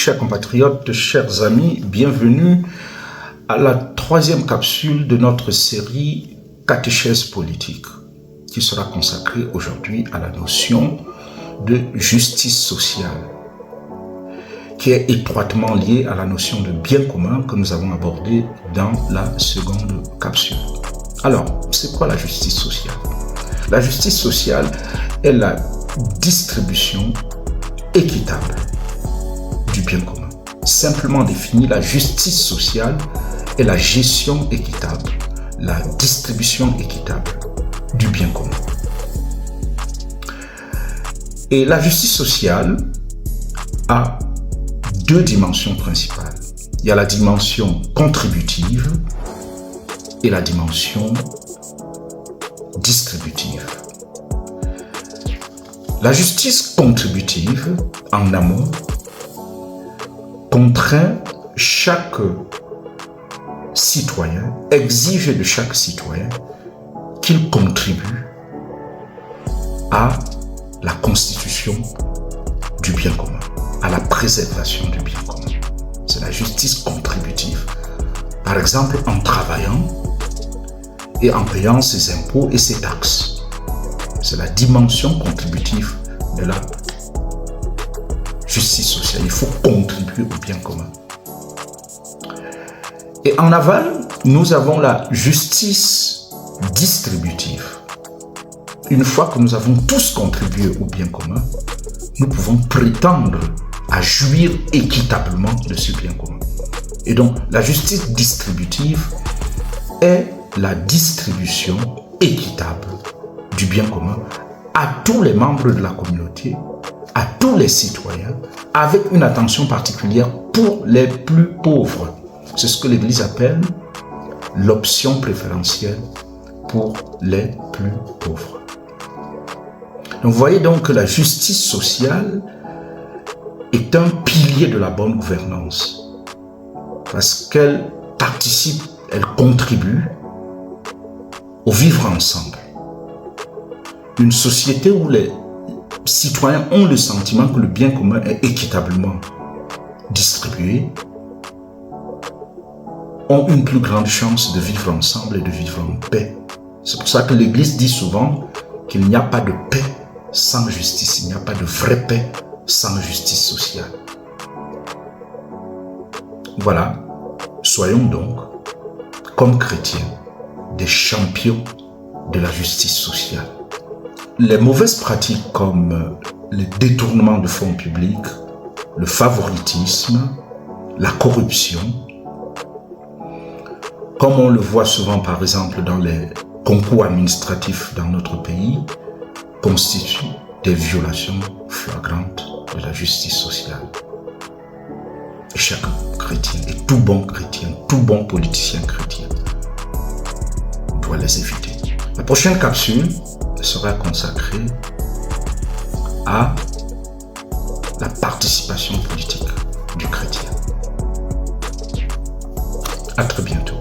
chers compatriotes, chers amis, bienvenue à la troisième capsule de notre série Catéchèse politique qui sera consacrée aujourd'hui à la notion de justice sociale qui est étroitement liée à la notion de bien commun que nous avons abordée dans la seconde capsule. Alors, c'est quoi la justice sociale? La justice sociale est la distribution équitable du bien commun. Simplement défini, la justice sociale est la gestion équitable, la distribution équitable du bien commun. Et la justice sociale a deux dimensions principales. Il y a la dimension contributive et la dimension distributive. La justice contributive, en amont, contraint chaque citoyen, exige de chaque citoyen qu'il contribue à la constitution du bien commun, à la préservation du bien commun. C'est la justice contributive. Par exemple, en travaillant et en payant ses impôts et ses taxes. C'est la dimension contributive de la justice sociale. Il faut contribuer au bien commun. Et en aval, nous avons la justice distributive. Une fois que nous avons tous contribué au bien commun, nous pouvons prétendre à jouir équitablement de ce bien commun. Et donc, la justice distributive est la distribution équitable du bien commun à tous les membres de la communauté, à tous les citoyens, avec une attention particulière pour les plus pauvres. C'est ce que l'Église appelle l'option préférentielle pour les plus pauvres. Donc, vous voyez donc que la justice sociale est un pilier de la bonne gouvernance parce qu'elle participe, elle contribue au vivre ensemble. Une société où les citoyens ont le sentiment que le bien commun est équitablement distribué, ont une plus grande chance de vivre ensemble et de vivre en paix. C'est pour ça que l'Église dit souvent qu'il n'y a pas de paix sans justice, il n'y a pas de vraie paix sans justice sociale. Voilà, soyons donc, comme chrétiens, des champions de la justice sociale. Les mauvaises pratiques comme le détournement de fonds publics, le favoritisme, la corruption, comme on le voit souvent par exemple dans les concours administratifs dans notre pays, constituent des violations flagrantes de la justice sociale. Et chaque chrétien, et tout bon chrétien, tout bon politicien chrétien doit les éviter. La prochaine capsule sera consacrée à la participation politique du chrétien. À très bientôt.